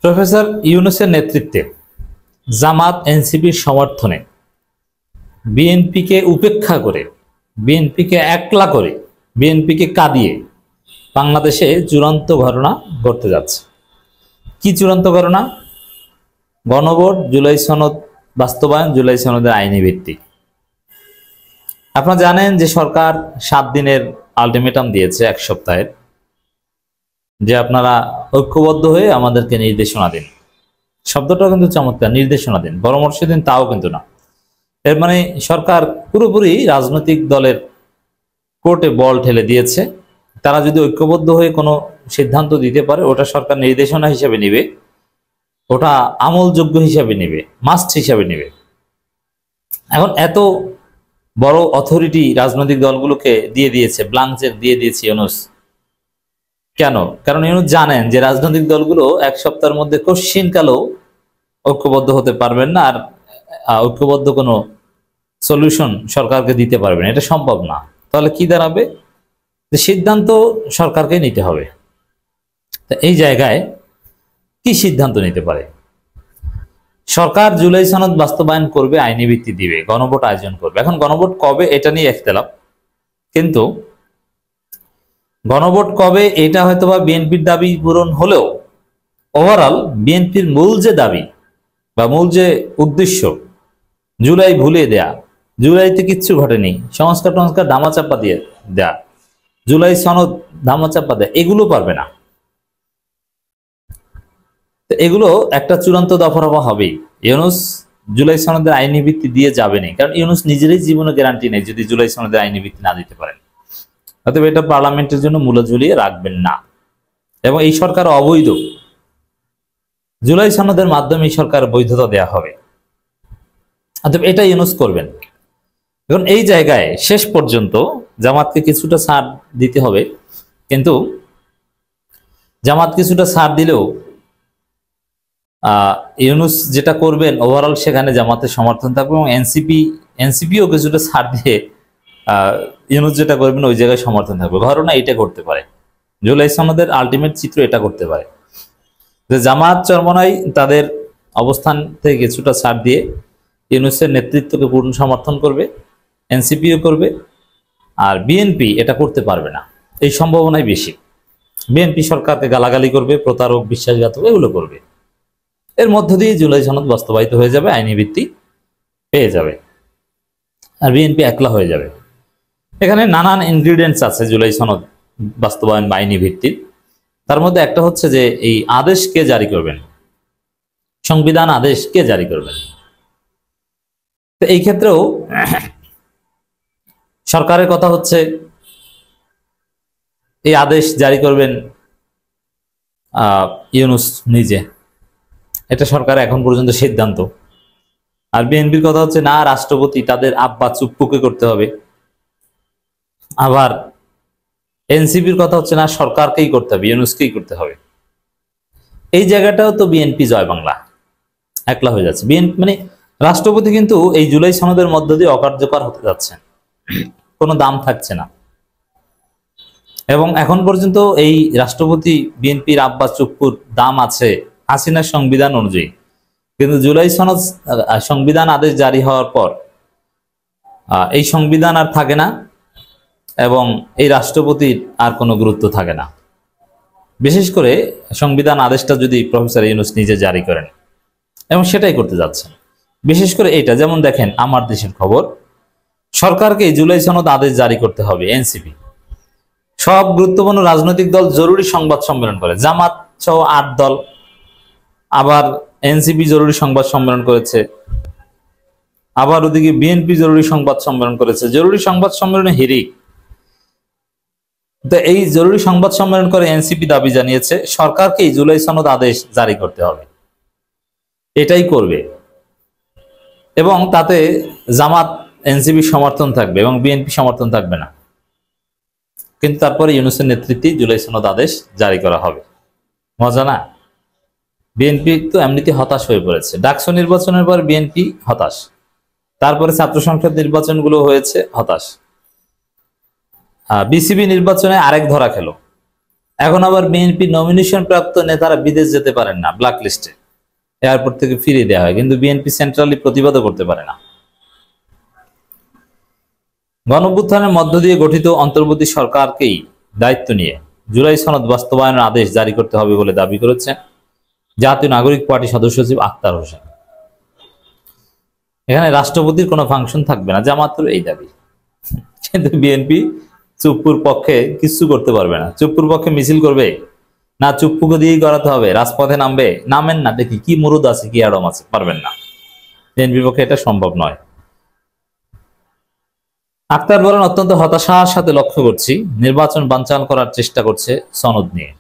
Professor ইউনূসের নেতৃত্বে জামাত এনসিপির সমর্থনে বিএনপিকে উপেক্ষা করে, বিএনপিকে একলা করে, বিএনপিকে কাঁদিয়ে বাংলাদেশে চূড়ান্ত ঘটনা ঘটতে যাচ্ছে। কি চূড়ান্ত ঘটনা? গণভোট, জুলাই সনদ বাস্তবায়ন, জুলাই সনদের আইনি ভিত্তি। আপনারা জানেন যে সরকার 7 দিনের আলটিমেটাম দিয়েছে, 1 সপ্তাহের, যে আপনারা ঐক্যবদ্ধ হয়ে আমাদেরকে নির্দেশনা দিন। শব্দটাও কিন্তু চমৎকার, নির্দেশনা দিন, পরামর্শ দিন, তাও কিন্তু না। এর মানে সরকার পুরোপুরি রাজনৈতিক দলের কোর্টে বল ঠেলে দিয়েছে। তারা যদি ঐক্যবদ্ধ হয়ে কোনো সিদ্ধান্ত দিতে পারে, ওটা সরকার নির্দেশনা হিসেবে নিবে, ওটা আমলযোগ্য হিসাবে নিবে, মাস্ট হিসাবে নিবে। এখন এত বড় অথরিটি রাজনৈতিক দলগুলোকে দিয়ে দিয়েছে, ব্ল্যাঙ্ক চেক দিয়ে দিয়েছে ইউনূস। কেন? কারণ ইউনূস জানেন যে রাজনৈতিক দলগুলো 1 সপ্তাহের মধ্যে কোশ্চিনকালেও ঐক্যবদ্ধ হতে পারবেন না, আর ঐক্যবদ্ধ কোনো সলিউশন সরকারকে দিতে পারবেন, এটা সম্ভব না। তাহলে কি দাঁড়াবে? যে সিদ্ধান্ত সরকারকে নিতে হবে। তো এই জায়গায় কি সিদ্ধান্ত নিতে পারে? সরকার জুলাই সনদ বাস্তবায়ন করবে, আইনি ভিত্তি দিবে, গণভোট আয়োজন করবে। এখন গণভোট কবে এটা নিয়ে ইখতিলাফ, কিন্তু গণভোট কবে এটা হয়তোবা বিএনপির দাবি পূরণ হলেও ওভারঅল বিএনপির মূল যে দাবি বা মূল যে উদ্দেশ্য, জুলাই ভুলিয়ে দেয়া, জুলাইতে কিচ্ছু ঘটেনি, সংস্কার টংস্কার ধামাচাপা দিয়ে দেয়া, জুলাই সনদ ধামাচাপা দেয়া, এগুলো পারবে না। এগুলো একটা চূড়ান্ত দফারফা হবেই। ইউনূস জুলাই সনদের আইনি ভিত্তি দিয়ে যাবে না, কারণ ইউনূস নিজেরই জীবনে গ্যারান্টি নেই যদি জুলাই সনদের আইনি ভিত্তি না দিতে পারেন। অতএব এটা পার্লামেন্টের জন্য মূল্য ঝুলিয়ে রাখবেন না। এবং এই সরকার অবৈধ, জুলাই সনদের মাধ্যমে এই সরকার বৈধতা দেয়া হবে। অতএব এটা ইউনূস করবেন। এখন এই জায়গায় শেষ পর্যন্ত জামাতকে কিছুটা ছাড় দিতে হবে, কিন্তু জামাত কিছুটা ছাড় দিলেও ইউনূস যেটা করবেন ওভারঅল সেখানে জামাতের সমর্থন থাকবে, এবং এনসিপিও কিছুটা ছাড় দিয়ে ইউনূস যেটা করবেন ওই জায়গায় সমর্থন থাকবে। ঘটনা এটা করতে পারে, জুলাই সনদের আলটিমেট চিত্র এটা করতে পারে যে জামাত চরমনাই তাদের অবস্থান থেকে কিছুটা ছাড় দিয়ে ইউনূসের নেতৃত্বকে পূর্ণ সমর্থন করবে, এনসিপিও করবে, আর বিএনপি এটা করতে পারবে না, এই সম্ভাবনাই বেশি। বিএনপি সরকারকে গালাগালি করবে, প্রতারক, বিশ্বাসঘাতক, এগুলো করবে। এর মধ্য দিয়ে জুলাই সনদ বাস্তবায়িত হয়ে যাবে, আইনি ভিত্তি পেয়ে যাবে, আর বিএনপি একলা হয়ে যাবে। এখানে নানান ইনগ্রিডিয়েন্টস আছে জুলাই সনদ বাস্তবায়ন বা আইনি ভিত্তির। তার মধ্যে একটা হচ্ছে যে এই আদেশ কে জারি করবেন, সংবিধান আদেশ কে জারি করবেন। তো এই ক্ষেত্রেও সরকারের কথা হচ্ছে এই আদেশ জারি করবেন ইউনূস নিজে, এটা সরকার এখন পর্যন্ত সিদ্ধান্ত। আর বিএনপির কথা হচ্ছে না, রাষ্ট্রপতি তাদের আব্বা চুপ্পুকে করতে হবে। আবার এনসিপির কথা হচ্ছে না, সরকারকেই করতে হবে, ইউনূসকেই করতে হবে। এই জায়গাটাও তো বিএনপি জয় বাংলা, একলা হয়ে যাচ্ছে বিএনপি। মানে রাষ্ট্রপতি কিন্তু এই জুলাই সনদের মধ্য দিয়ে অকার্যকর হতে যাচ্ছে, কোনো দাম থাকছে না। এবং এখন পর্যন্ত এই রাষ্ট্রপতি বিএনপির আব্বা চুপ্পুর দাম আছে হাসিনার সংবিধান অনুযায়ী, কিন্তু জুলাই সনদ সংবিধান আদেশ জারি হওয়ার পর এই সংবিধান আর থাকে না, এবং এই রাষ্ট্রপতির আর কোনো গুরুত্ব থাকে না। বিশেষ করে সংবিধান আদেশটা যদি প্রফেসর ইউনূস নিজে জারি করেন, এবং সেটাই করতে যাচ্ছেন। বিশেষ করে এটা, যেমন দেখেন আমার দেশের খবর, সরকারকে জুলাই সনদ আদেশ জারি করতে হবে, এনসিপি সব গুরুত্বপূর্ণ রাজনৈতিক দল জরুরি সংবাদ সম্মেলন করে, জামাত সহ 8 দল, আবার এনসিপি জরুরি সংবাদ সম্মেলন করেছে, আবার ওদিকে বিএনপি জরুরি সংবাদ সম্মেলন করেছে। জরুরি সংবাদ সম্মেলনে হিরিক। তো এই জরুরি সংবাদ সম্মেলন করে এনসিপি দাবি জানিয়েছে সরকারকে জুলাই সনদ আদেশ জারি করতে হবে, এটাই করবে, এবং তাতে জামাত এনসিপি সমর্থন থাকবে এবং বিএনপি সমর্থন থাকবে না। কিন্তু তারপরে ইউনূসের নেতৃত্বে জুলাই সনদ আদেশ জারি করা হবে। মজা না? বিএনপি তো এমনিতে হতাশ হয়ে পড়েছে, ডাকসু নির্বাচনের পর বিএনপি হতাশ, তারপরে ছাত্র সংসদ নির্বাচনগুলো হয়েছে হতাশ, বিসিবি নির্বাচনে আরেক ধরা খেলো। এখন আবার বিএনপি নমিনেশন প্রাপ্ত নেতারা বিদেশ যেতে পারেন না, ব্ল্যাক লিস্টে, এয়ারপোর্ট থেকে ফিরিয়ে দেওয়া হয়, কিন্তু বিএনপি সেন্ট্রালি প্রতিবাদও করতে পারে না। গণঅভ্যুত্থানের মধ্য দিয়ে গঠিত অন্তর্বর্তী সরকারকেই দায়িত্ব নিয়ে জুলাই সনদ বাস্তবায়নের আদেশ জারি করতে হবে বলে দাবি করেছেন জাতীয় নাগরিক পার্টি সদস্য সচিব আখতার হোসেন। এখানে রাষ্ট্রপতির কোনো ফাংশন থাকবে না, যা মাত্র এই দাবি। কিন্তু বিএনপি চুপ্পুর পক্ষে কিছু করতে পারবে না। চুপ্পুর পক্ষে মিছিল করবে না, চুপ্পুকে দিয়েই করাতে হবে, রাজপথে নামবে, নামেন না, দেখি কি মুরুদ আছে, কি আড়ম আছে, পারবেন না। বিএনপির পক্ষে এটা সম্ভব নয়। আক্তার বলেন, অত্যন্ত হতাশার সাথে লক্ষ্য করছি নির্বাচন বানচাল করার চেষ্টা করছে সনদ নিয়ে।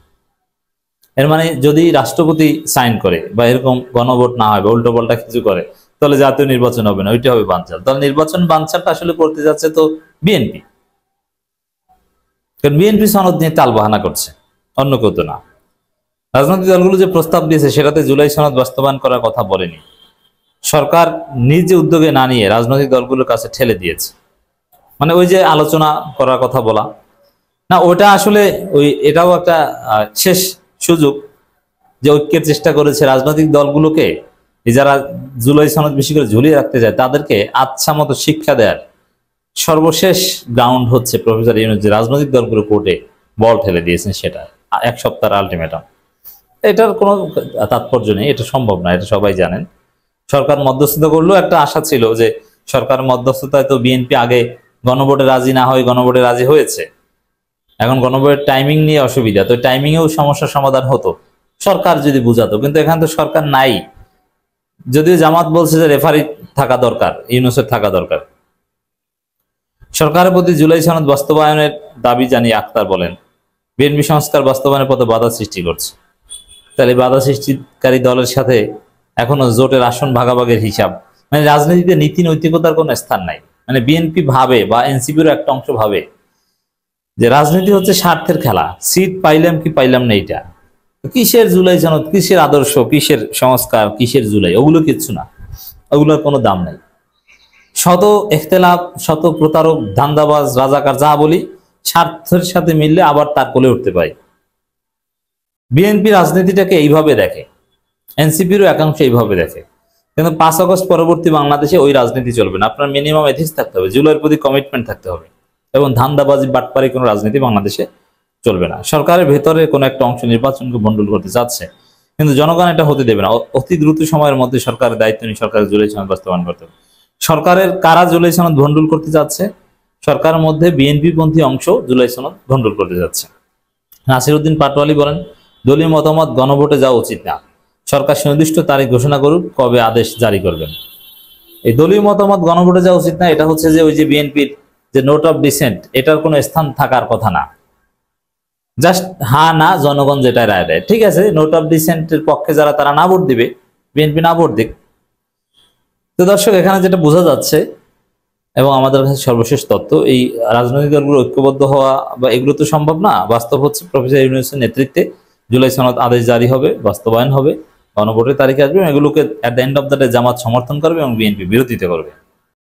এর মানে যদি রাষ্ট্রপতি সাইন করে বা এরকম গণভোট না হয় বা উল্টো পাল্টা কিছু করে, তাহলে জাতীয় নির্বাচন হবে না, ওইটা হবে বানচাল। তাহলে নির্বাচন বানচালটা আসলে করতে যাচ্ছে তো বিএনপি, কারণ বিএনপি সনদ নিয়ে তালবাহানা করছে, অন্য কেউ তো না। রাজনৈতিক দলগুলো যে প্রস্তাব দিয়েছে সেটাতে জুলাই সনদ বাস্তবায়ন করার কথা বলেনি, সরকার নিজে উদ্যোগে না নিয়ে রাজনৈতিক দলগুলোর কাছে ঠেলে দিয়েছে। মানে ওই যে আলোচনা করার কথা বলা না, ওটা আসলে এটাও একটা শেষ সুযোগ যে ঐক্যের চেষ্টা করেছে রাজনৈতিক দলগুলোকে, যারা জুলাই সনদ বেশি করে ঝুলিয়ে রাখতে যায় তাদেরকে আচ্ছা মতো শিক্ষা দেওয়ার সর্বশেষ গ্রাউন্ড হচ্ছে প্রফেসর ইউনূস, যে রাজনৈতিক দলগুলো কোর্টে বল ঠেলে দিয়েছেন, সেটা 1 সপ্তাহের আলটিমেটাম। এটার কোনো তাৎপর্য নেই, এটা সম্ভব না, এটা সবাই জানেন। সরকার মধ্যস্থতা করলেও একটা আশা ছিল যে সরকার মধ্যস্থতায় তো বিএনপি আগে গণভোটে রাজি না হয় গণভোটে রাজি হয়েছে, এখন গণভোটের টাইমিং নিয়ে অসুবিধা, তো টাইমিংয়েও সমস্যার সমাধান হতো সরকার যদি বুঝাতো, কিন্তু এখানে তো সরকার নাই। যদিও জামাত বলছে যে রেফারি থাকা দরকার, ইউনূসের থাকা দরকার। সরকারের প্রতি জুলাই সনদ বাস্তবায়নের দাবি জানিয়ে আক্তার বলেন, বিএনপি সংস্কার বাস্তবায়নের পথে বাধা সৃষ্টি করছে। তাহলে বাধা সৃষ্টিকারী দলের সাথে এখনো জোটের আসন ভাগাভাগের হিসাব, মানে রাজনীতিতে নীতি নৈতিকতার কোনো স্থান নাই। মানে বিএনপি ভাবে বা এনসিপির একটা অংশ ভাবে যে রাজনীতি হচ্ছে স্বার্থের খেলা, সিট পাইলাম কি পাইলাম না, এইটা কিসের জুলাই সনদ, কিসের আদর্শ, কিসের সংস্কার, কিসের জুলাই, ওগুলো কিচ্ছু না, ওগুলোর কোনো দাম নাই। শত ইখতিলাফ, শত প্রতারক, ধান্দাবাজ, রাজাকার যা বলি, স্বার্থের সাথে মিললে আবার তার কোলে উঠতে পারে। বিএনপি রাজনীতিটাকে এইভাবে দেখে, এনসিপিরও একাংশ এইভাবে দেখে, কিন্তু 5 আগস্ট পরবর্তী বাংলাদেশে ওই রাজনীতি চলবে না। আপনার মিনিমাম এথিক্স থাকতে হবে, জুলাইয়ের প্রতি কমিটমেন্ট থাকতে হবে, এবং ধান্দাবাজি বাটপারি কোনো রাজনীতি বাংলাদেশে চলবে না। সরকারের ভেতরে কোনো একটা অংশ নির্বাচনকে ভণ্ডুল করতে চাচ্ছে, কিন্তু জনগণ এটা হতে দেবে না। অতি দ্রুত সময়ের মধ্যে সরকারের দায়িত্ব নিয়ে সরকারের জুলাই সনদ বাস্তবায়ন করতে হবে। সরকারের কারা জুলাই সনদ ভণ্ডুল করতে যাচ্ছে? সরকারের মধ্যে বিএনপি পন্থী অংশ জুলাই সনদ ভণ্ডুল করতে যাচ্ছে। নাসিরউদ্দিন পাটোয়ারি বলেন, দলীয় মতামত গণভোটে যাওয়া উচিত না, সরকার সুনির্দিষ্ট তারিখ ঘোষণা করুক কবে আদেশ জারি করবেন। এই দলীয় মতামত গণভোটে যাওয়া উচিত না, এটা হচ্ছে যে ওই যে বিএনপির যে নোট অফ ডিসেন্ট, এটার কোনো স্থান থাকার কথা না। জাস্ট হ্যাঁ না, জনগণ যেটা রায় দেয়, ঠিক আছে, নোট অফ ডিসেন্টের পক্ষে যারা তারা না ভোট দিবে, বিএনপি না ভোট দিক। তো দর্শক, এখানে যেটা বোঝা যাচ্ছে এবং আমাদের কাছে সর্বশেষ তথ্য, এই রাজনৈতিক দলগুলো ঐক্যবদ্ধ হওয়া বা এগুলো তো সম্ভব না। বাস্তব হচ্ছে প্রফেসর ইউনূসের নেতৃত্বে জুলাই সনদ আদেশ জারি হবে, বাস্তবায়ন হবে, গণভোটের তারিখে আসবে, এগুলোকে at the end of the day Jamaat সমর্থন করবে এবং বিএনপি বিরোধিতা করবে।